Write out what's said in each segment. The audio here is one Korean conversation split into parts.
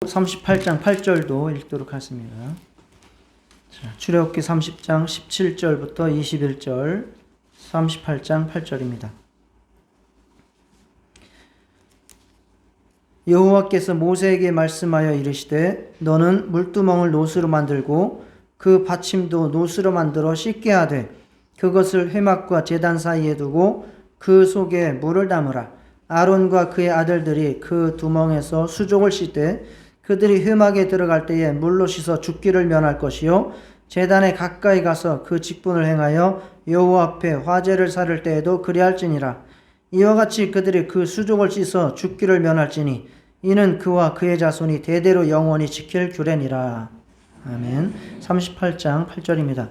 38장 8절도 읽도록 하겠습니다. 자, 출애굽기 30장 17절부터 21절, 38장 8절입니다. 여호와께서 모세에게 말씀하여 이르시되 너는 물두멍을 노수로 만들고 그 받침도 노수로 만들어 씻게 하되 그것을 회막과 제단 사이에 두고 그 속에 물을 담으라. 아론과 그의 아들들이 그 두멍에서 수족을 씻되 그들이 회막에 들어갈 때에 물로 씻어 죽기를 면할 것이요 제단에 가까이 가서 그 직분을 행하여 여호와 앞에 화제를 살을 때에도 그리할지니라. 이와 같이 그들이 그 수족을 씻어 죽기를 면할지니 이는 그와 그의 자손이 대대로 영원히 지킬 규례니라. 아멘. 38장 8절입니다.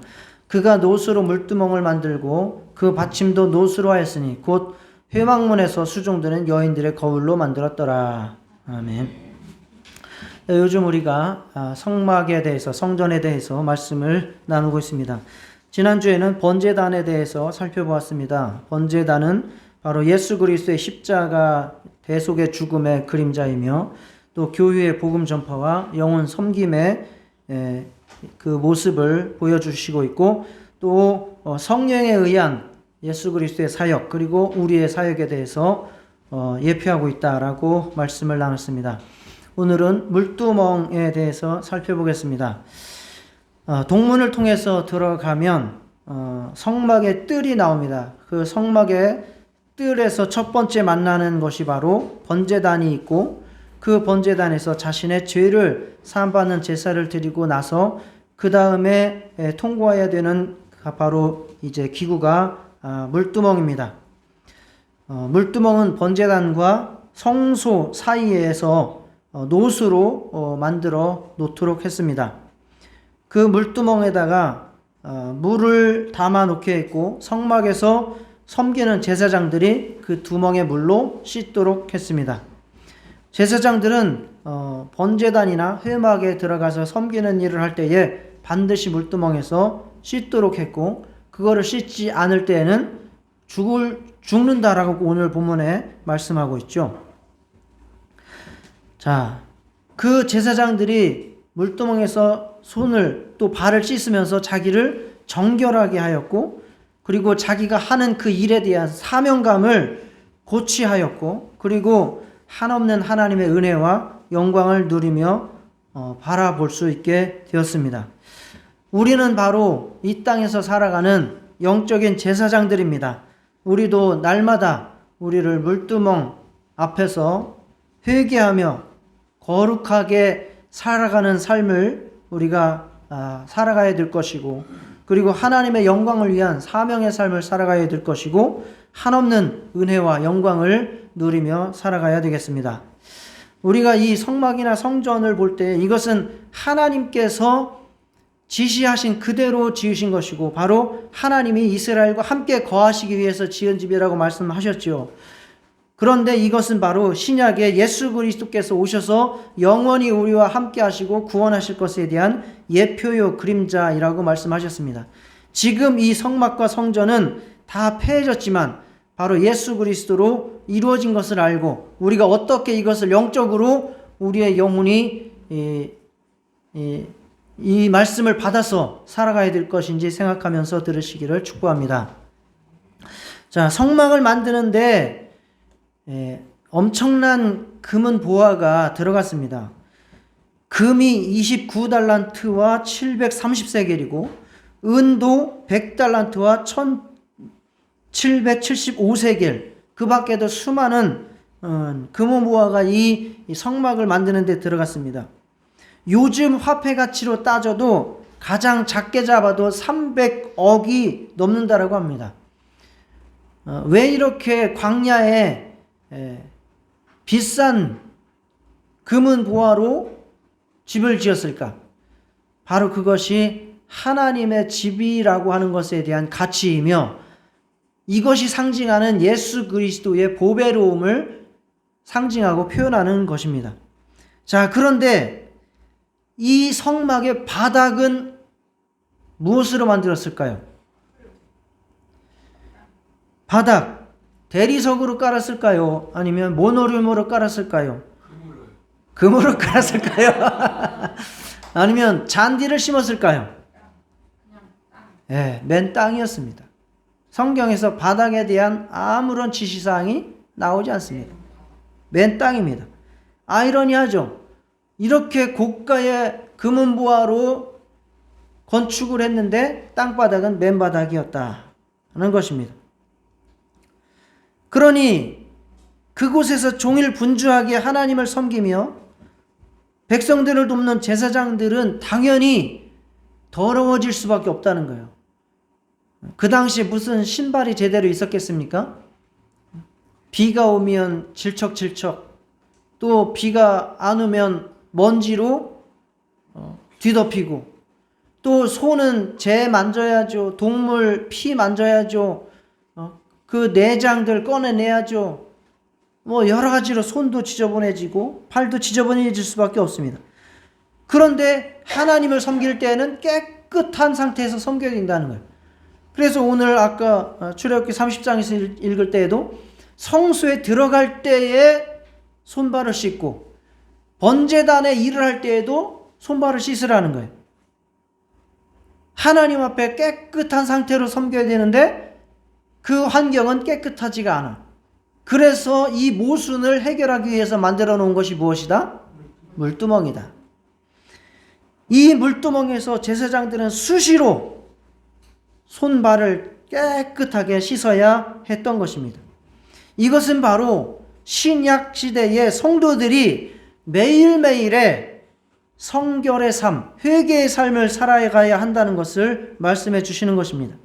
그가 노수로 물두멍을 만들고 그 받침도 노수로 하였으니 곧 회막문에서 수종드는 여인들의 거울로 만들었더라. 아멘. 요즘 우리가 성막에 대해서, 성전에 대해서 말씀을 나누고 있습니다. 지난주에는 번제단에 대해서 살펴보았습니다. 번제단은 바로 예수 그리스도의 십자가 대속의 죽음의 그림자이며 또 교회의 복음 전파와 영혼 섬김의 그 모습을 보여주시고 있고 또 성령에 의한 예수 그리스도의 사역 그리고 우리의 사역에 대해서 예표하고 있다라고 말씀을 나눴습니다. 오늘은 물두멍에 대해서 살펴보겠습니다. 동문을 통해서 들어가면 성막의 뜰이 나옵니다. 그 성막의 뜰에서 첫 번째 만나는 것이 바로 번제단이 있고 그 번제단에서 자신의 죄를 사함받는 제사를 드리고 나서 그 다음에 통과해야 되는 바로 이제 기구가 물두멍입니다. 물두멍은 번제단과 성소 사이에서 노수로 만들어 놓도록 했습니다. 그 물두멍에다가 물을 담아 놓게 했고 성막에서 섬기는 제사장들이 그 두멍의 물로 씻도록 했습니다. 제사장들은 번제단이나 회막에 들어가서 섬기는 일을 할 때에 반드시 물두멍에서 씻도록 했고 그거를 씻지 않을 때에는 죽는다라고 오늘 본문에 말씀하고 있죠. 자, 그 제사장들이 물두멍에서 손을 또 발을 씻으면서 자기를 정결하게 하였고 그리고 자기가 하는 그 일에 대한 사명감을 고취하였고 그리고 한없는 하나님의 은혜와 영광을 누리며 바라볼 수 있게 되었습니다. 우리는 바로 이 땅에서 살아가는 영적인 제사장들입니다. 우리도 날마다 우리를 물두멍 앞에서 회개하며 거룩하게 살아가는 삶을 우리가 살아가야 될 것이고 그리고 하나님의 영광을 위한 사명의 삶을 살아가야 될 것이고 한없는 은혜와 영광을 누리며 살아가야 되겠습니다. 우리가 이 성막이나 성전을 볼 때 이것은 하나님께서 지시하신 그대로 지으신 것이고 바로 하나님이 이스라엘과 함께 거하시기 위해서 지은 집이라고 말씀하셨죠. 그런데 이것은 바로 신약의 예수 그리스도께서 오셔서 영원히 우리와 함께 하시고 구원하실 것에 대한 예표요 그림자이라고 말씀하셨습니다. 지금 이 성막과 성전은 다 폐해졌지만 바로 예수 그리스도로 이루어진 것을 알고 우리가 어떻게 이것을 영적으로 우리의 영혼이 이 말씀을 받아서 살아가야 될 것인지 생각하면서 들으시기를 축복합니다. 자, 성막을 만드는데 엄청난 금은 보화가 들어갔습니다. 금이 29달란트와 730세겔이고 은도 100달란트와 1775세겔 그 밖에도 수많은 금은 보화가 이 성막을 만드는 데 들어갔습니다. 요즘 화폐 가치로 따져도 가장 작게 잡아도 300억이 넘는다라고 합니다. 왜 이렇게 광야에 비싼 금은 보화로 집을 지었을까? 바로 그것이 하나님의 집이라고 하는 것에 대한 가치이며 이것이 상징하는 예수 그리스도의 보배로움을 상징하고 표현하는 것입니다. 자, 그런데 이 성막의 바닥은 무엇으로 만들었을까요? 바닥 대리석으로 깔았을까요? 아니면 모노륨으로 깔았을까요? 금으로 깔았을까요? 아니면 잔디를 심었을까요? 예, 맨 땅이었습니다. 성경에서 바닥에 대한 아무런 지시사항이 나오지 않습니다. 맨 땅입니다. 아이러니하죠. 이렇게 고가의 금은보화로 건축을 했는데 땅바닥은 맨바닥이었다는 것입니다. 그러니 그곳에서 종일 분주하게 하나님을 섬기며 백성들을 돕는 제사장들은 당연히 더러워질 수밖에 없다는 거예요. 그 당시 무슨 신발이 제대로 있었겠습니까? 비가 오면 질척질척, 또 비가 안 오면 먼지로 뒤덮이고, 또 손은 재 만져야죠. 동물 피 만져야죠. 그 내장들 꺼내내야죠. 뭐 여러 가지로 손도 지저분해지고 팔도 지저분해질 수밖에 없습니다. 그런데 하나님을 섬길 때는 깨끗한 상태에서 섬겨야 된다는 거예요. 그래서 오늘 아까 출애굽기 30장에서 읽을 때에도 성소에 들어갈 때에 손발을 씻고 번제단에 일을 할 때에도 손발을 씻으라는 거예요. 하나님 앞에 깨끗한 상태로 섬겨야 되는데 그 환경은 깨끗하지가 않아. 그래서 이 모순을 해결하기 위해서 만들어 놓은 것이 무엇이다? 물두멍이다. 이 물두멍에서 제사장들은 수시로 손발을 깨끗하게 씻어야 했던 것입니다. 이것은 바로 신약 시대의 성도들이 매일매일의 성결의 삶, 회개의 삶을 살아가야 한다는 것을 말씀해 주시는 것입니다.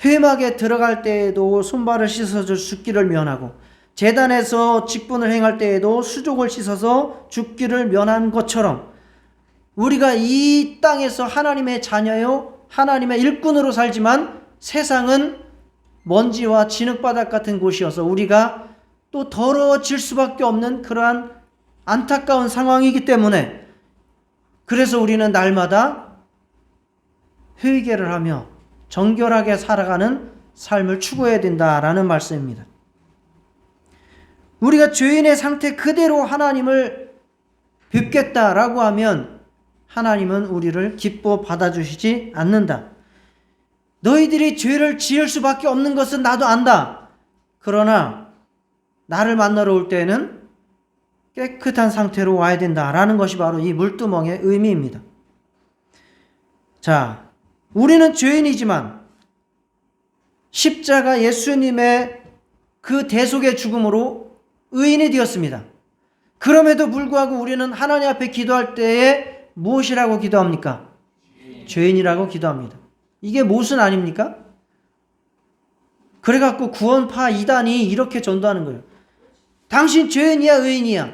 회막에 들어갈 때에도 손발을 씻어서 죽기를 면하고, 제단에서 직분을 행할 때에도 수족을 씻어서 죽기를 면한 것처럼 우리가 이 땅에서 하나님의 자녀요, 하나님의 일꾼으로 살지만 세상은 먼지와 진흙바닥 같은 곳이어서 우리가 또 더러워질 수밖에 없는 그러한 안타까운 상황이기 때문에, 그래서 우리는 날마다 회개를 하며 정결하게 살아가는 삶을 추구해야 된다라는 말씀입니다. 우리가 죄인의 상태 그대로 하나님을 뵙겠다라고 하면 하나님은 우리를 기뻐 받아주시지 않는다. 너희들이 죄를 지을 수밖에 없는 것은 나도 안다. 그러나 나를 만나러 올 때는 깨끗한 상태로 와야 된다라는 것이 바로 이 물두멍의 의미입니다. 자, 우리는 죄인이지만 십자가 예수님의 그 대속의 죽음으로 의인이 되었습니다. 그럼에도 불구하고 우리는 하나님 앞에 기도할 때에 무엇이라고 기도합니까? 죄인이라고 기도합니다. 이게 모순 아닙니까? 그래갖고 구원파 이단이 이렇게 전도하는 거예요. 당신 죄인이야, 의인이야?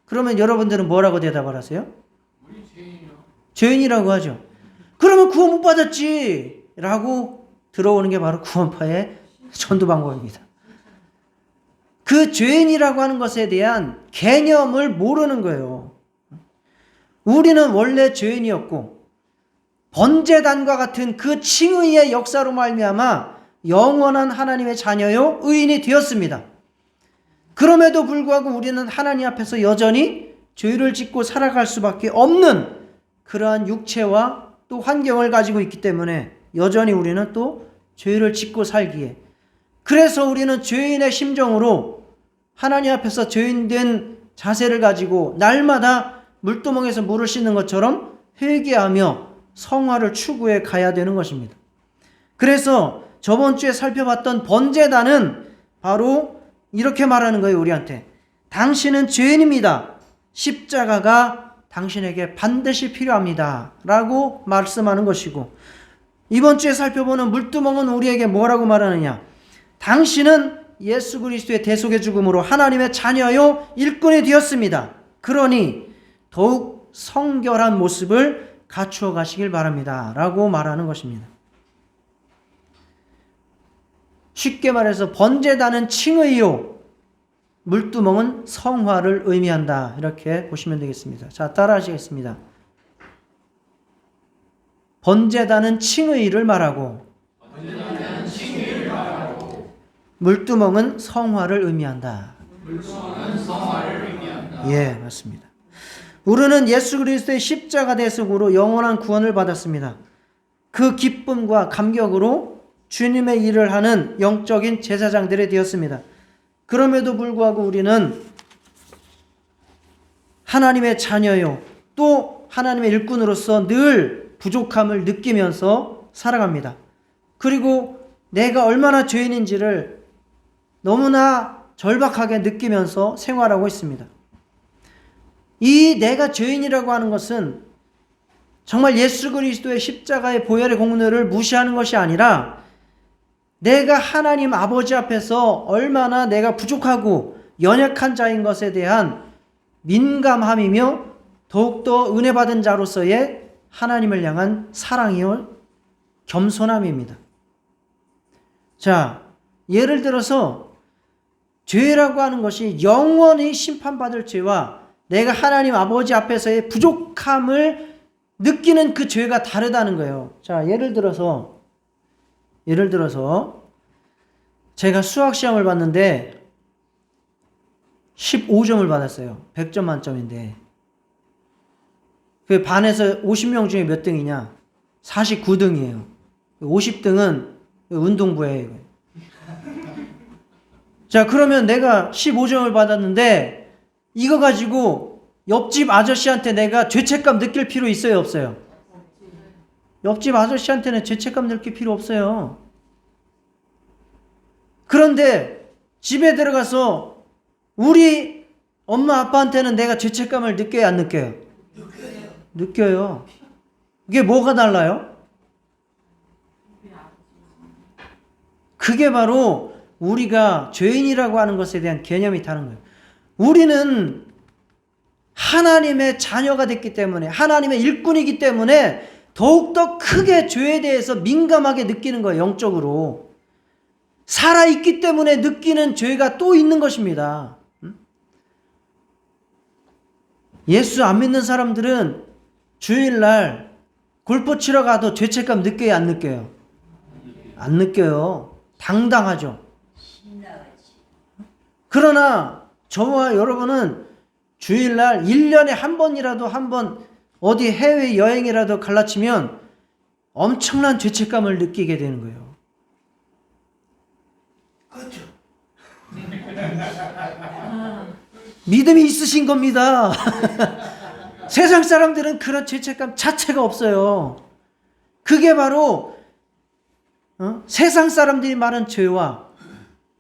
그러면 여러분들은 뭐라고 대답을 하세요? 우리 죄인이요. 죄인이라고 하죠. 그러면 구원 못 받았지 라고 들어오는 게 바로 구원파의 전도 방법입니다. 그 죄인이라고 하는 것에 대한 개념을 모르는 거예요. 우리는 원래 죄인이었고 번제단과 같은 그 칭의의 역사로 말미암아 영원한 하나님의 자녀요 의인이 되었습니다. 그럼에도 불구하고 우리는 하나님 앞에서 여전히 죄를 짓고 살아갈 수밖에 없는 그러한 육체와 또 환경을 가지고 있기 때문에 여전히 우리는 또 죄를 짓고 살기에, 그래서 우리는 죄인의 심정으로 하나님 앞에서 죄인된 자세를 가지고 날마다 물두멍에서 물을 씻는 것처럼 회개하며 성화를 추구해 가야 되는 것입니다. 그래서 저번 주에 살펴봤던 번제단은 바로 이렇게 말하는 거예요. 우리한테 당신은 죄인입니다. 십자가가 당신에게 반드시 필요합니다 라고 말씀하는 것이고, 이번 주에 살펴보는 물두멍은 우리에게 뭐라고 말하느냐, 당신은 예수 그리스도의 대속의 죽음으로 하나님의 자녀요 일꾼이 되었습니다. 그러니 더욱 성결한 모습을 갖추어 가시길 바랍니다 라고 말하는 것입니다. 쉽게 말해서 번제단은 칭의요, 물두멍은 성화를 의미한다, 이렇게 보시면 되겠습니다. 자, 따라 하시겠습니다. 번제단은 칭의를 말하고 물두멍은 성화를 의미한다. 물두멍은 성화를 의미한다. 예, 맞습니다. 우리는 예수 그리스도의 십자가 대속으로 영원한 구원을 받았습니다. 그 기쁨과 감격으로 주님의 일을 하는 영적인 제사장들이 되었습니다. 그럼에도 불구하고 우리는 하나님의 자녀요, 또 하나님의 일꾼으로서 늘 부족함을 느끼면서 살아갑니다. 그리고 내가 얼마나 죄인인지를 너무나 절박하게 느끼면서 생활하고 있습니다. 이 내가 죄인이라고 하는 것은 정말 예수 그리스도의 십자가의 보혈의 공로를 무시하는 것이 아니라 내가 하나님 아버지 앞에서 얼마나 내가 부족하고 연약한 자인 것에 대한 민감함이며 더욱더 은혜 받은 자로서의 하나님을 향한 사랑이요 겸손함입니다. 자, 예를 들어서 죄라고 하는 것이 영원히 심판받을 죄와 내가 하나님 아버지 앞에서의 부족함을 느끼는 그 죄가 다르다는 거예요. 자, 예를 들어서 제가 수학 시험을 봤는데 15점을 받았어요. 100점 만점인데 그 반에서 50명 중에 몇 등이냐? 49등이에요. 50등은 운동부예요. 자, 그러면 내가 15점을 받았는데 이거 가지고 옆집 아저씨한테 내가 죄책감 느낄 필요 있어요, 없어요? 옆집 아저씨한테는 죄책감 느낄 필요 없어요. 그런데 집에 들어가서 우리 엄마 아빠한테는 내가 죄책감을 느껴요, 안 느껴요? 느껴요. 이게 뭐가 달라요? 그게 바로 우리가 죄인이라고 하는 것에 대한 개념이 다른 거예요. 우리는 하나님의 자녀가 됐기 때문에, 하나님의 일꾼이기 때문에 더욱더 크게 죄에 대해서 민감하게 느끼는 거예요. 영적으로 살아있기 때문에 느끼는 죄가 또 있는 것입니다. 예수 안 믿는 사람들은 주일날 골프 치러 가도 죄책감 느껴요, 안 느껴요? 안 느껴요. 당당하죠. 그러나 저와 여러분은 주일날 1년에 한 번이라도 한번 어디 해외여행이라도 갈라치면 엄청난 죄책감을 느끼게 되는 거예요. 그렇죠. 믿음이 있으신 겁니다. 세상 사람들은 그런 죄책감 자체가 없어요. 그게 바로 세상 사람들이 말하는 죄와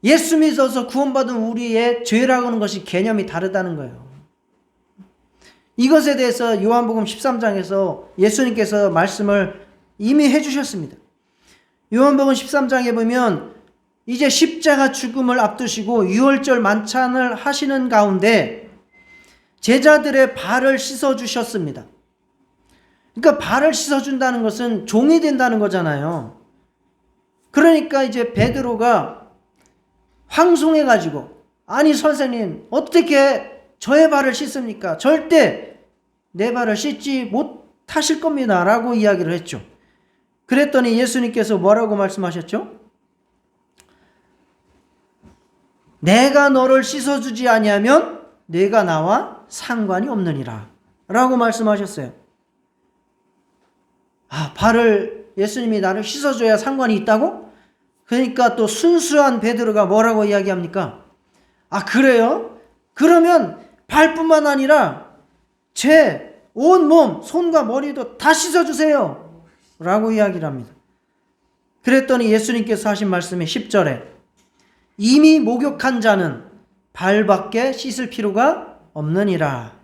예수 믿어서 구원받은 우리의 죄라고 하는 것이 개념이 다르다는 거예요. 이것에 대해서 요한복음 13장에서 예수님께서 말씀을 이미 해주셨습니다. 요한복음 13장에 보면 이제 십자가 죽음을 앞두시고 유월절 만찬을 하시는 가운데 제자들의 발을 씻어주셨습니다. 그러니까 발을 씻어준다는 것은 종이 된다는 거잖아요. 그러니까 이제 베드로가 황송해가지고 아니 선생님 어떻게 저의 발을 씻습니까? 절대 내 발을 씻지 못하실 겁니다 라고 이야기를 했죠. 그랬더니 예수님께서 뭐라고 말씀하셨죠? 내가 너를 씻어주지 아니하면 네가 나와 상관이 없느니라 라고 말씀하셨어요. 발을 예수님이 나를 씻어줘야 상관이 있다고? 그러니까 또 순수한 베드로가 뭐라고 이야기합니까? 그래요? 그러면 발뿐만 아니라 제 온 몸, 손과 머리도 다 씻어주세요 라고 이야기를 합니다. 그랬더니 예수님께서 하신 말씀이 10절에 이미 목욕한 자는 발밖에 씻을 필요가 없느니라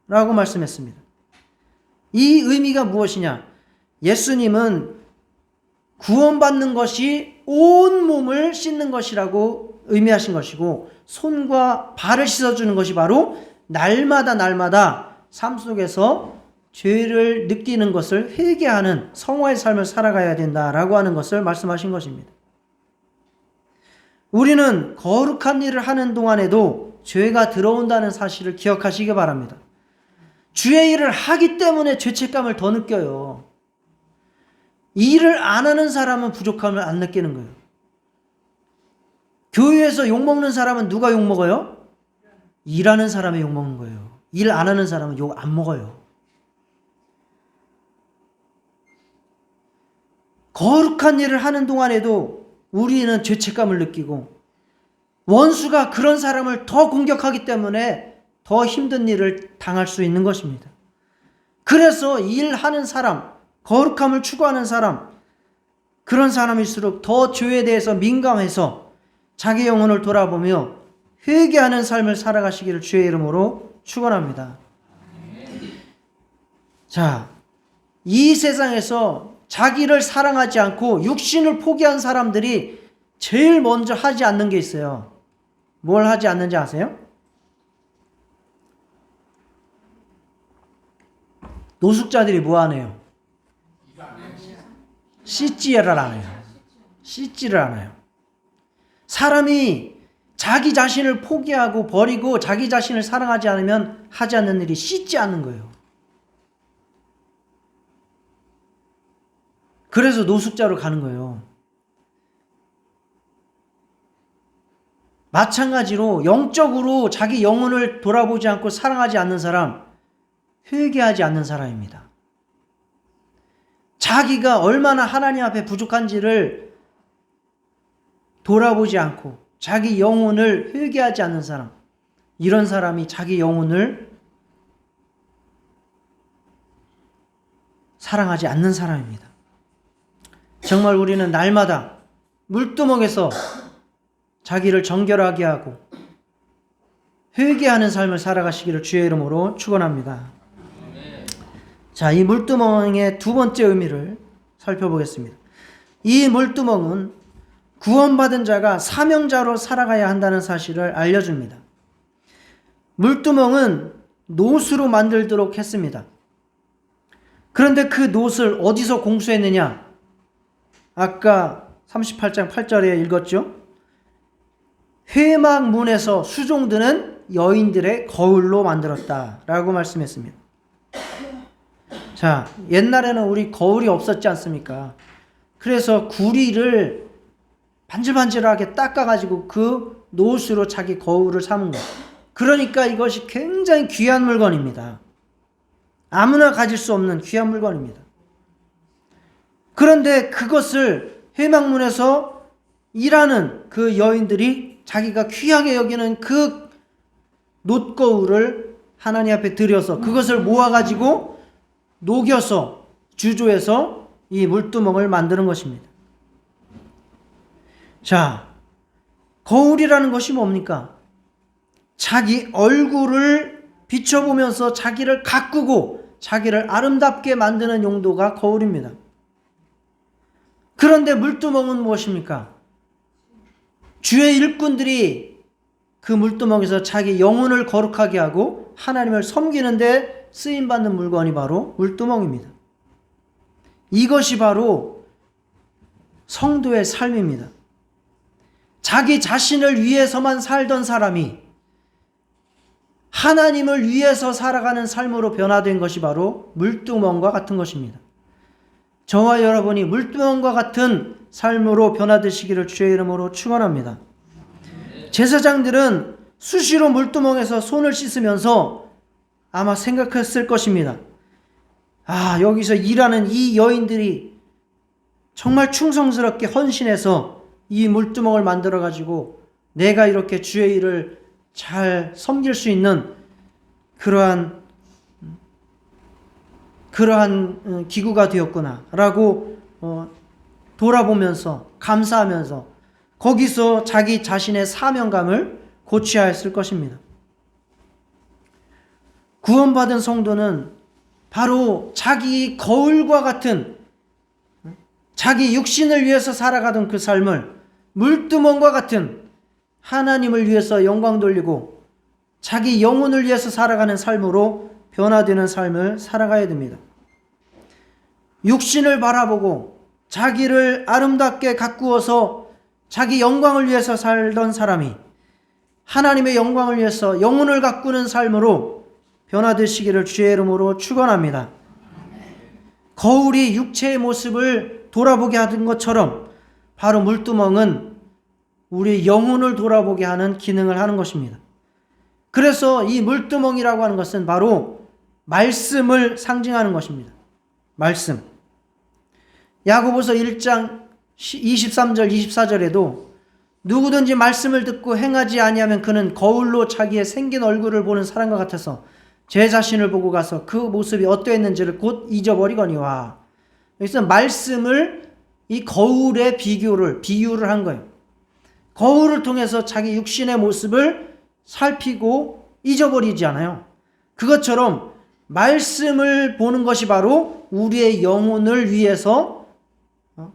라고 말씀했습니다. 이 의미가 무엇이냐? 예수님은 구원받는 것이 온 몸을 씻는 것이라고 의미하신 것이고 손과 발을 씻어주는 것이 바로 날마다 삶 속에서 죄를 느끼는 것을 회개하는 성화의 삶을 살아가야 된다라고 하는 것을 말씀하신 것입니다. 우리는 거룩한 일을 하는 동안에도 죄가 들어온다는 사실을 기억하시기 바랍니다. 주의 일을 하기 때문에 죄책감을 더 느껴요. 일을 안 하는 사람은 부족함을 안 느끼는 거예요. 교회에서 욕먹는 사람은 누가 욕먹어요? 일하는 사람이 욕먹는 거예요. 일 안 하는 사람은 욕 안 먹어요. 거룩한 일을 하는 동안에도 우리는 죄책감을 느끼고 원수가 그런 사람을 더 공격하기 때문에 더 힘든 일을 당할 수 있는 것입니다. 그래서 일하는 사람, 거룩함을 추구하는 사람, 그런 사람일수록 더 죄에 대해서 민감해서 자기 영혼을 돌아보며 회개하는 삶을 살아가시기를 주의 이름으로 축원합니다. 자, 이 세상에서 자기를 사랑하지 않고 육신을 포기한 사람들이 제일 먼저 하지 않는 게 있어요. 뭘 하지 않는지 아세요? 노숙자들이 뭐 하네요? 씻지를 않아요. 씻지를 않아요. 사람이 자기 자신을 포기하고 버리고 자기 자신을 사랑하지 않으면 하지 않는 일이 씻지 않는 거예요. 그래서 노숙자로 가는 거예요. 마찬가지로 영적으로 자기 영혼을 돌아보지 않고 사랑하지 않는 사람, 회개하지 않는 사람입니다. 자기가 얼마나 하나님 앞에 부족한지를 돌아보지 않고 자기 영혼을 회개하지 않는 사람, 이런 사람이 자기 영혼을 사랑하지 않는 사람입니다. 정말 우리는 날마다 물두멍에서 자기를 정결하게 하고 회개하는 삶을 살아가시기를 주의 이름으로 축원합니다. 자, 이 물두멍의 두 번째 의미를 살펴보겠습니다. 이 물두멍은 구원받은 자가 사명자로 살아가야 한다는 사실을 알려줍니다. 물두멍은 노수로 만들도록 했습니다. 그런데 그 노를 어디서 공수했느냐? 아까 38장 8절에 읽었죠? 회막문에서 수종드는 여인들의 거울로 만들었다라고 말씀했습니다. 자, 옛날에는 우리 거울이 없었지 않습니까? 그래서 구리를 반질반질하게 닦아가지고 그 노수로 자기 거울을 삼은 거예요. 그러니까 이것이 굉장히 귀한 물건입니다. 아무나 가질 수 없는 귀한 물건입니다. 그런데 그것을 회막문에서 일하는 그 여인들이 자기가 귀하게 여기는 그 놋거울을 하나님 앞에 들여서 그것을 모아가지고 녹여서 주조해서 이 물두멍을 만드는 것입니다. 자, 거울이라는 것이 뭡니까? 자기 얼굴을 비춰보면서 자기를 가꾸고 자기를 아름답게 만드는 용도가 거울입니다. 그런데 물두멍은 무엇입니까? 주의 일꾼들이 그 물두멍에서 자기 영혼을 거룩하게 하고 하나님을 섬기는 데 쓰임받는 물건이 바로 물두멍입니다. 이것이 바로 성도의 삶입니다. 자기 자신을 위해서만 살던 사람이 하나님을 위해서 살아가는 삶으로 변화된 것이 바로 물두멍과 같은 것입니다. 저와 여러분이 물두멍과 같은 삶으로 변화되시기를 주의 이름으로 축원합니다. 제사장들은 수시로 물두멍에서 손을 씻으면서 아마 생각했을 것입니다. 아, 여기서 일하는 이 여인들이 정말 충성스럽게 헌신해서 이 물두멍을 만들어 가지고 내가 이렇게 주의 일을 잘 섬길 수 있는 그러한 기구가 되었구나 라고 돌아보면서 감사하면서 거기서 자기 자신의 사명감을 고취하였을 것입니다. 구원받은 성도는 바로 자기 거울과 같은 자기 육신을 위해서 살아가던 그 삶을 물두멍과 같은 하나님을 위해서 영광 돌리고 자기 영혼을 위해서 살아가는 삶으로 변화되는 삶을 살아가야 됩니다. 육신을 바라보고 자기를 아름답게 가꾸어서 자기 영광을 위해서 살던 사람이 하나님의 영광을 위해서 영혼을 가꾸는 삶으로 변화되시기를 주의 이름으로 축원합니다. 거울이 육체의 모습을 돌아보게 하는 것처럼 바로 물두멍은 우리 영혼을 돌아보게 하는 기능을 하는 것입니다. 그래서 이 물두멍이라고 하는 것은 바로 말씀을 상징하는 것입니다. 말씀. 야고보서 1장 23절 24절에도 누구든지 말씀을 듣고 행하지 아니하면 그는 거울로 자기의 생긴 얼굴을 보는 사람과 같아서 제 자신을 보고 가서 그 모습이 어떠했는지를 곧 잊어버리거니와. 그래서 말씀을 이 거울의 비유를 한 거예요. 거울을 통해서 자기 육신의 모습을 살피고 잊어버리지 않아요. 그것처럼 말씀을 보는 것이 바로 우리의 영혼을 위해서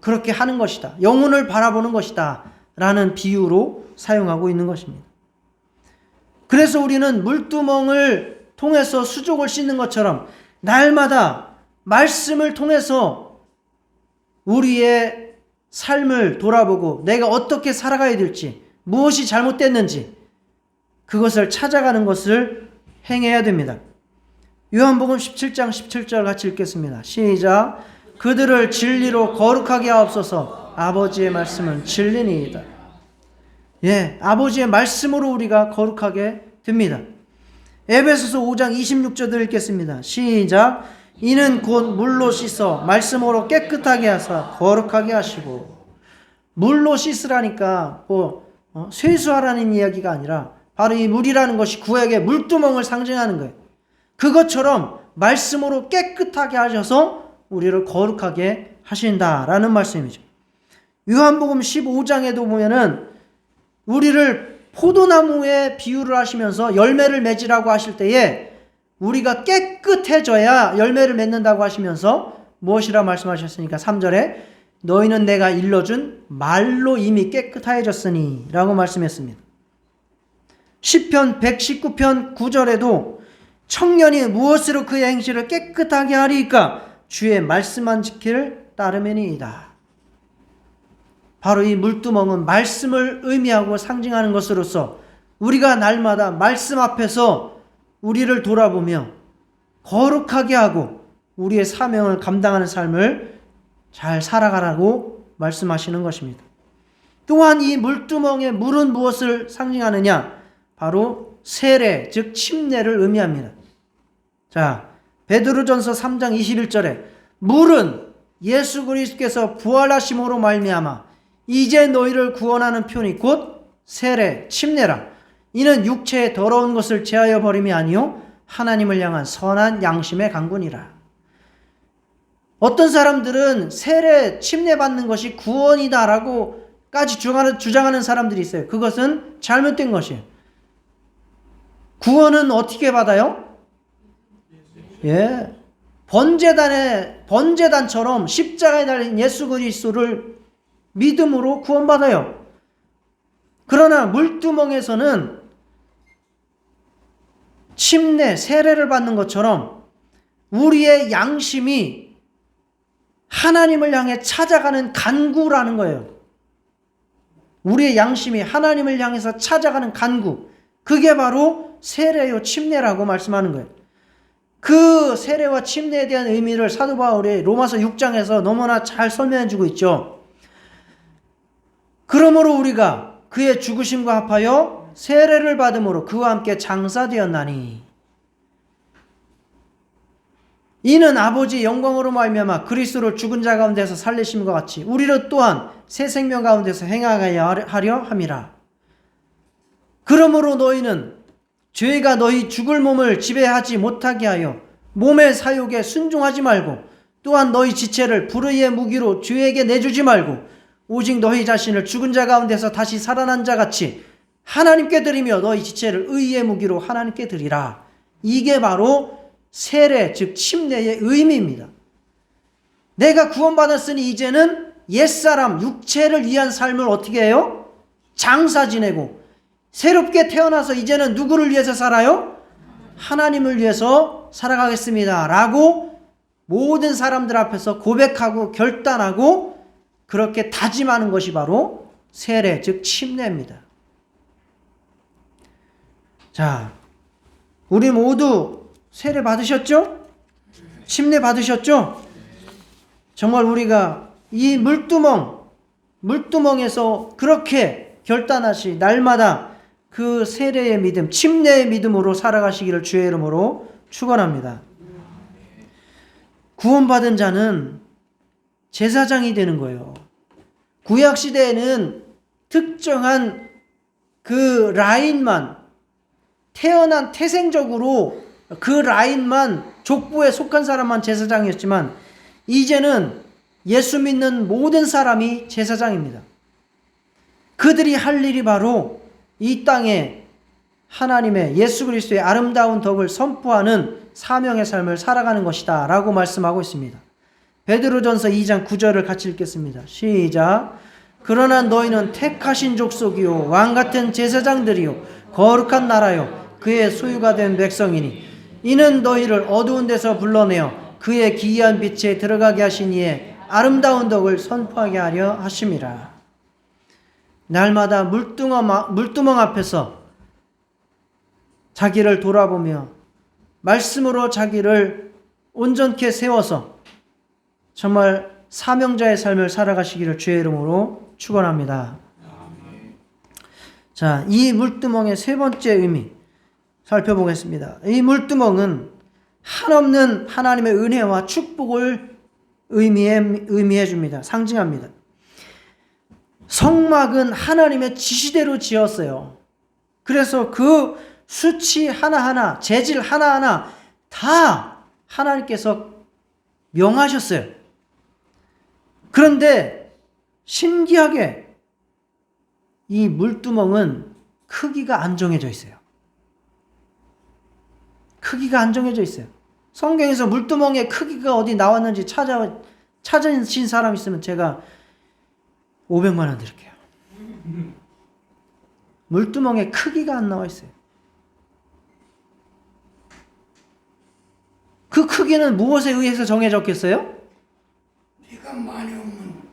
그렇게 하는 것이다. 영혼을 바라보는 것이다. 라는 비유로 사용하고 있는 것입니다. 그래서 우리는 물두멍을 통해서 수족을 씻는 것처럼 날마다 말씀을 통해서 우리의 삶을 돌아보고 내가 어떻게 살아가야 될지, 무엇이 잘못됐는지 그것을 찾아가는 것을 행해야 됩니다. 요한복음 17장 17절 같이 읽겠습니다. 시작. 그들을 진리로 거룩하게 하옵소서. 아버지의 말씀은 진리니이다. 아버지의 말씀으로 우리가 거룩하게 됩니다. 에베소서 5장 26절을 읽겠습니다. 시작. 이는 곧 물로 씻어 말씀으로 깨끗하게 하사 거룩하게 하시고. 물로 씻으라니까 세수하라는 이야기가 아니라 바로 이 물이라는 것이 구약의 물두멍을 상징하는 거예요. 그것처럼 말씀으로 깨끗하게 하셔서 우리를 거룩하게 하신다라는 말씀이죠. 요한복음 15장에도 보면은 우리를 포도나무에 비유를 하시면서 열매를 맺으라고 하실 때에 우리가 깨끗해져야 열매를 맺는다고 하시면서 무엇이라 말씀하셨습니까? 3절에 너희는 내가 일러준 말로 이미 깨끗해졌으니 라고 말씀했습니다. 시편 119편 9절에도 청년이 무엇으로 그의 행실을 깨끗하게 하리이까 주의 말씀만 지킬 따름이니이다. 바로 이 물두멍은 말씀을 의미하고 상징하는 것으로서 우리가 날마다 말씀 앞에서 우리를 돌아보며 거룩하게 하고 우리의 사명을 감당하는 삶을 잘 살아가라고 말씀하시는 것입니다. 또한 이 물두멍의 물은 무엇을 상징하느냐? 바로 세례, 즉 침례를 의미합니다. 자, 베드로전서 3장 21절에 물은 예수 그리스도께서 부활하심으로 말미암아 이제 너희를 구원하는 표니 곧 세례, 침례라. 이는 육체의 더러운 것을 제하여 버림이 아니요 하나님을 향한 선한 양심의 강군이라. 어떤 사람들은 세례, 침례 받는 것이 구원이다라고까지 주장하는 사람들이 있어요. 그것은 잘못된 것이에요. 구원은 어떻게 받아요? 번제단처럼 십자가에 달린 예수 그리스도를 믿음으로 구원받아요. 그러나 물두멍에서는 침례, 세례를 받는 것처럼 우리의 양심이 하나님을 향해 찾아가는 간구라는 거예요. 우리의 양심이 하나님을 향해서 찾아가는 간구. 그게 바로 세례요 침례라고 말씀하는 거예요. 그 세례와 침례에 대한 의미를 사도 바울이 로마서 6장에서 너무나 잘 설명해 주고 있죠. 그러므로 우리가 그의 죽으심과 합하여 세례를 받음으로 그와 함께 장사되었나니 이는 아버지의 영광으로 말미암아 그리스도를 죽은 자 가운데서 살리심과 같이 우리를 또한 새 생명 가운데서 행하게 하려 함이라. 그러므로 너희는 죄가 너희 죽을 몸을 지배하지 못하게 하여 몸의 사욕에 순종하지 말고 또한 너희 지체를 불의의 무기로 죄에게 내주지 말고 오직 너희 자신을 죽은 자 가운데서 다시 살아난 자 같이 하나님께 드리며 너희 지체를 의의 무기로 하나님께 드리라. 이게 바로 세례 즉 침례의 의미입니다. 내가 구원받았으니 이제는 옛사람 육체를 위한 삶을 어떻게 해요? 장사 지내고 새롭게 태어나서 이제는 누구를 위해서 살아요? 하나님을 위해서 살아가겠습니다 라고 모든 사람들 앞에서 고백하고 결단하고 그렇게 다짐하는 것이 바로 세례 즉 침례입니다. 자, 우리 모두 세례 받으셨죠? 침례 받으셨죠? 정말 우리가 이 물두멍에서 그렇게 결단하시 날마다 그 세례의 믿음, 침례의 믿음으로 살아가시기를 주의 이름으로 축원합니다. 구원받은 자는 제사장이 되는 거예요. 구약 시대에는 특정한 그 라인만, 태어난 태생적으로 그 라인만, 족보에 속한 사람만 제사장이었지만 이제는 예수 믿는 모든 사람이 제사장입니다. 그들이 할 일이 바로 이 땅에 하나님의 예수 그리스도의 아름다운 덕을 선포하는 사명의 삶을 살아가는 것이다 라고 말씀하고 있습니다. 베드로전서 2장 9절을 같이 읽겠습니다. 시작. 그러나 너희는 택하신 족속이요 왕같은 제사장들이요 거룩한 나라요 그의 소유가 된 백성이니 이는 너희를 어두운 데서 불러내어 그의 기이한 빛에 들어가게 하신 이의 아름다운 덕을 선포하게 하려 하심이라. 날마다 물두멍 앞에서 자기를 돌아보며 말씀으로 자기를 온전케 세워서 정말 사명자의 삶을 살아가시기를 주의 이름으로 축원합니다. 자, 이 물두멍의 세 번째 의미 살펴보겠습니다. 이 물두멍은 한없는 하나님의 은혜와 축복을 의미해 줍니다. 상징합니다. 성막은 하나님의 지시대로 지었어요. 그래서 그 수치 하나하나, 재질 하나하나 다 하나님께서 명하셨어요. 그런데 신기하게 이 물두멍은 크기가 안 정해져 있어요. 크기가 안 정해져 있어요. 성경에서 물두멍의 크기가 어디 나왔는지 찾으신 사람 있으면 제가 500만 원 드릴게요. 물두멍의 크기가 안 나와 있어요. 그 크기는 무엇에 의해서 정해졌겠어요? 비가 많이 오면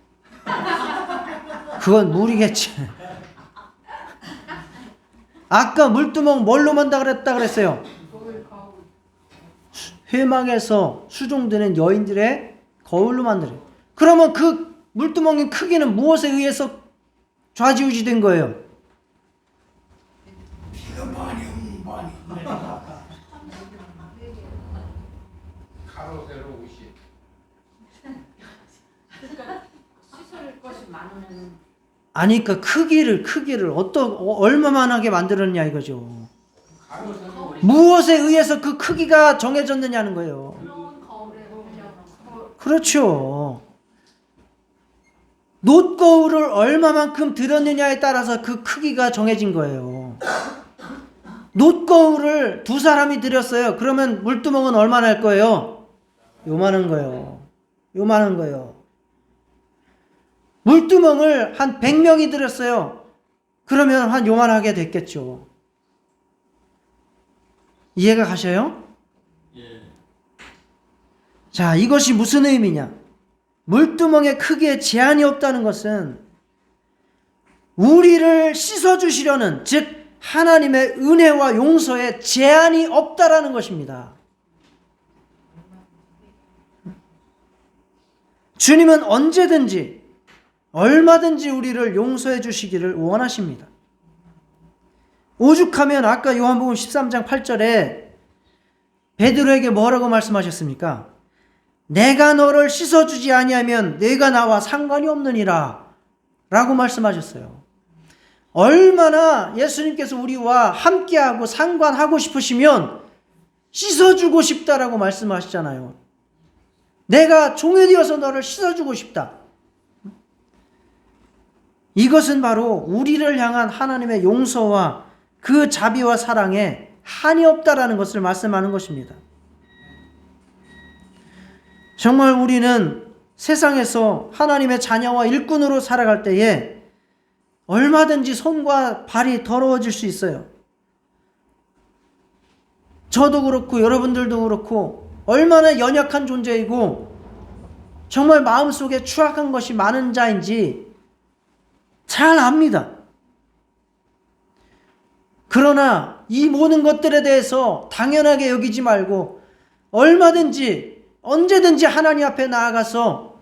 그건 물이겠지. 아까 물두멍 뭘로 만다 그랬다 그랬어요? 회막에서 수종드는 여인들의 거울로 만들어요. 그러면 그 물두멍의 크기는 무엇에 의해서 좌지우지된 거예요? 비가 많이 오면 많이 가로 세로 50. 씻을 것이 많으면 아니, 그 크기를 얼마만하게 만들었냐 이거죠. 가로 세로 50. 무엇에 의해서 그 크기가 정해졌느냐는 거예요. 그런 거울에 보면 그렇죠. 놋거울을 얼마만큼 들었느냐에 따라서 그 크기가 정해진 거예요. 놋거울을 두 사람이 들였어요. 그러면 물두멍은 얼마나 할 거예요? 요만한 거예요. 요만한 거예요. 물두멍을 한 100명이 들였어요. 그러면 한 요만하게 됐겠죠. 이해가 가셔요? 예. 자, 이것이 무슨 의미냐? 물두멍의 크기에 제한이 없다는 것은 우리를 씻어주시려는, 즉 하나님의 은혜와 용서에 제한이 없다라는 것입니다. 주님은 언제든지 얼마든지 우리를 용서해 주시기를 원하십니다. 오죽하면 아까 요한복음 13장 8절에 베드로에게 뭐라고 말씀하셨습니까? 내가 너를 씻어주지 아니하면 내가 나와 상관이 없느니라 라고 말씀하셨어요. 얼마나 예수님께서 우리와 함께하고 상관하고 싶으시면 씻어주고 싶다라고 말씀하시잖아요. 내가 종이 되어서 너를 씻어주고 싶다. 이것은 바로 우리를 향한 하나님의 용서와 그 자비와 사랑에 한이 없다라는 것을 말씀하는 것입니다. 정말 우리는 세상에서 하나님의 자녀와 일꾼으로 살아갈 때에 얼마든지 손과 발이 더러워질 수 있어요. 저도 그렇고 여러분들도 그렇고 얼마나 연약한 존재이고 정말 마음속에 추악한 것이 많은 자인지 잘 압니다. 그러나 이 모든 것들에 대해서 당연하게 여기지 말고 얼마든지 언제든지 하나님 앞에 나아가서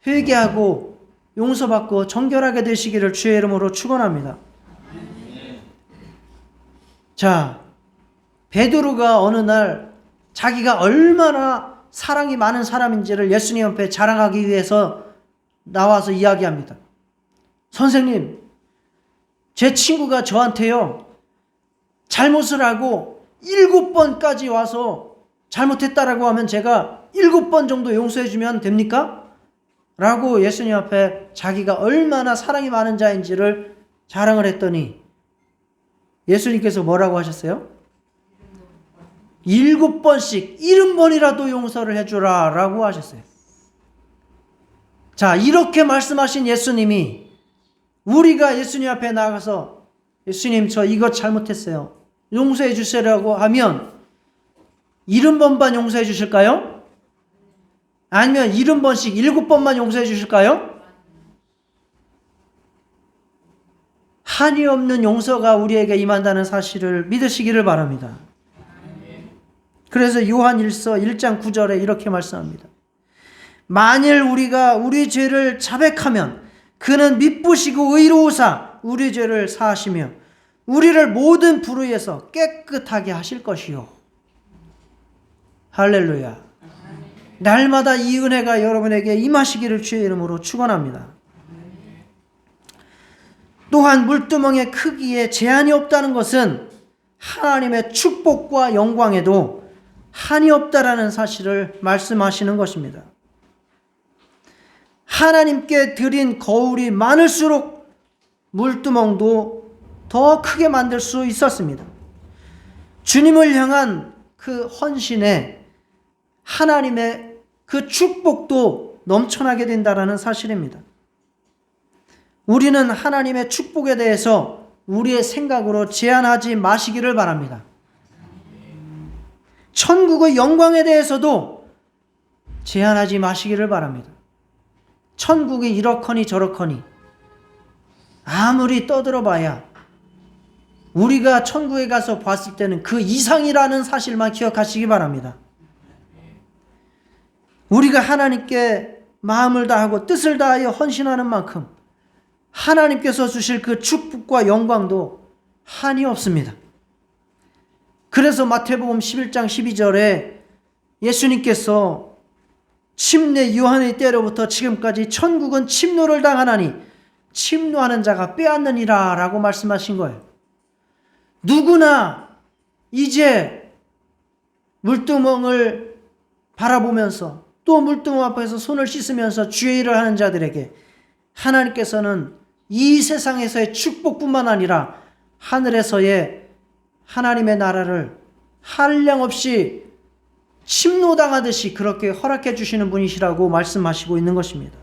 회개하고 용서받고 정결하게 되시기를 주의 이름으로 축원합니다. 자, 베드로가 어느 날 자기가 얼마나 사랑이 많은 사람인지를 예수님 앞에 자랑하기 위해서 나와서 이야기합니다. 선생님, 제 친구가 저한테요, 잘못을 하고 7번까지 와서 잘못했다라고 하면 제가 7번 정도 용서해주면 됩니까? 라고 예수님 앞에 자기가 얼마나 사랑이 많은 자인지를 자랑을 했더니 예수님께서 뭐라고 하셨어요? 7번씩 70번이라도 용서를 해주라 라고 하셨어요. 자, 이렇게 말씀하신 예수님이 우리가 예수님 앞에 나가서 예수님 저 이것 잘못했어요, 용서해 주시라고 하면 70번만 용서해 주실까요? 아니면 70번씩 7번만 용서해 주실까요? 한이 없는 용서가 우리에게 임한다는 사실을 믿으시기를 바랍니다. 그래서 요한일서 1장 9절에 이렇게 말씀합니다. 만일 우리가 우리 죄를 자백하면 그는 미쁘시고 의로우사 우리 죄를 사하시며 우리를 모든 불의에서 깨끗하게 하실 것이요. 할렐루야. 날마다 이 은혜가 여러분에게 임하시기를 주의 이름으로 축원합니다. 또한 물두멍의 크기에 제한이 없다는 것은 하나님의 축복과 영광에도 한이 없다라는 사실을 말씀하시는 것입니다. 하나님께 드린 거울이 많을수록 물두멍도 더 크게 만들 수 있었습니다. 주님을 향한 그 헌신에 하나님의 그 축복도 넘쳐나게 된다라는 사실입니다. 우리는 하나님의 축복에 대해서 우리의 생각으로 제한하지 마시기를 바랍니다. 천국의 영광에 대해서도 제한하지 마시기를 바랍니다. 천국이 이렇거니 저렇거니 아무리 떠들어봐야 우리가 천국에 가서 봤을 때는 그 이상이라는 사실만 기억하시기 바랍니다. 우리가 하나님께 마음을 다하고 뜻을 다하여 헌신하는 만큼 하나님께서 주실 그 축복과 영광도 한이 없습니다. 그래서 마태복음 11장 12절에 예수님께서 침례 요한의 때로부터 지금까지 천국은 침노를 당하나니 침노하는 자가 빼앗느니라 라고 말씀하신 거예요. 누구나 이제 물두멍을 바라보면서 또 물두멍 앞에서 손을 씻으면서 주의 일을 하는 자들에게 하나님께서는 이 세상에서의 축복뿐만 아니라 하늘에서의 하나님의 나라를 한량없이 침노당하듯이 그렇게 허락해 주시는 분이시라고 말씀하시고 있는 것입니다.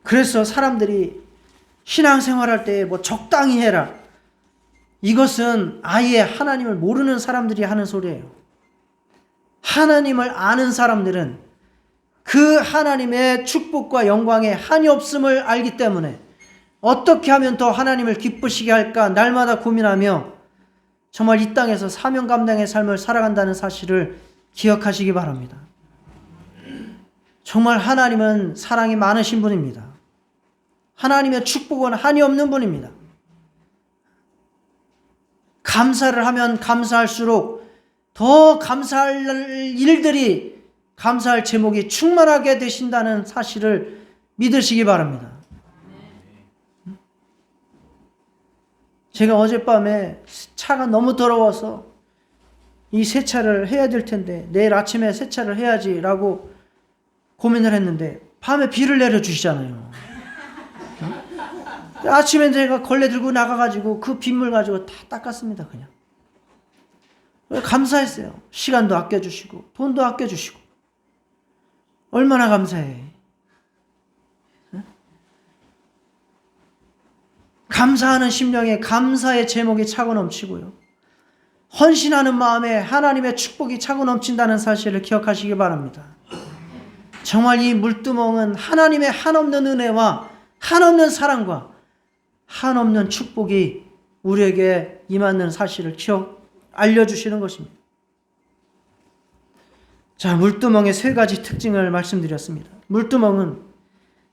그래서 사람들이 신앙생활할 때 뭐 적당히 해라, 이것은 아예 하나님을 모르는 사람들이 하는 소리예요. 하나님을 아는 사람들은 그 하나님의 축복과 영광에 한이 없음을 알기 때문에 어떻게 하면 더 하나님을 기쁘시게 할까 날마다 고민하며 정말 이 땅에서 사명 감당의 삶을 살아간다는 사실을 기억하시기 바랍니다. 정말 하나님은 사랑이 많으신 분입니다. 하나님의 축복은 한이 없는 분입니다. 감사를 하면 감사할수록 더 감사할 일들이, 감사할 제목이 충만하게 되신다는 사실을 믿으시기 바랍니다. 제가 어젯밤에 차가 너무 더러워서 이 세차를 해야 될 텐데 내일 아침에 세차를 해야지라고 고민을 했는데 밤에 비를 내려주시잖아요. 아침에 제가 걸레 들고 나가가지고 그 빗물 가지고 다 닦았습니다. 그냥 감사했어요. 시간도 아껴주시고 돈도 아껴주시고 얼마나 감사해. 감사하는 심령에 감사의 제목이 차고 넘치고요, 헌신하는 마음에 하나님의 축복이 차고 넘친다는 사실을 기억하시기 바랍니다. 정말 이 물두멍은 하나님의 한없는 은혜와 한없는 사랑과 한없는 축복이 우리에게 임하는 사실을 알려주시는 것입니다. 자, 물두멍의 세 가지 특징을 말씀드렸습니다. 물두멍은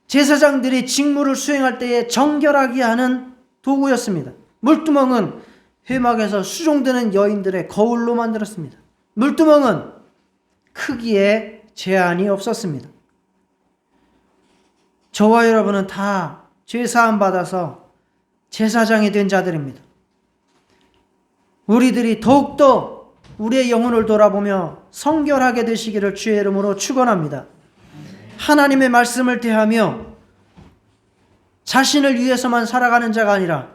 제사장들이 직무를 수행할 때에 정결하게 하는 도구였습니다. 물두멍은 회막에서 수종드는 여인들의 거울로 만들었습니다. 물두멍은 크기에 제한이 없었습니다. 저와 여러분은 다 죄사함 받아서 제사장이 된 자들입니다. 우리들이 더욱더 우리의 영혼을 돌아보며 성결하게 되시기를 주의 이름으로 축원합니다. 하나님의 말씀을 대하며 자신을 위해서만 살아가는 자가 아니라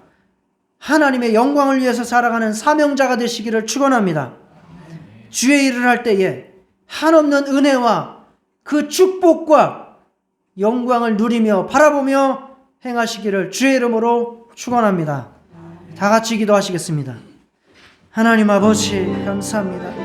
하나님의 영광을 위해서 살아가는 사명자가 되시기를 축원합니다. 주의 일을 할 때에 한없는 은혜와 그 축복과 영광을 누리며 바라보며 행하시기를 주의 이름으로 축원합니다. 다 같이 기도하시겠습니다. 하나님 아버지 감사합니다.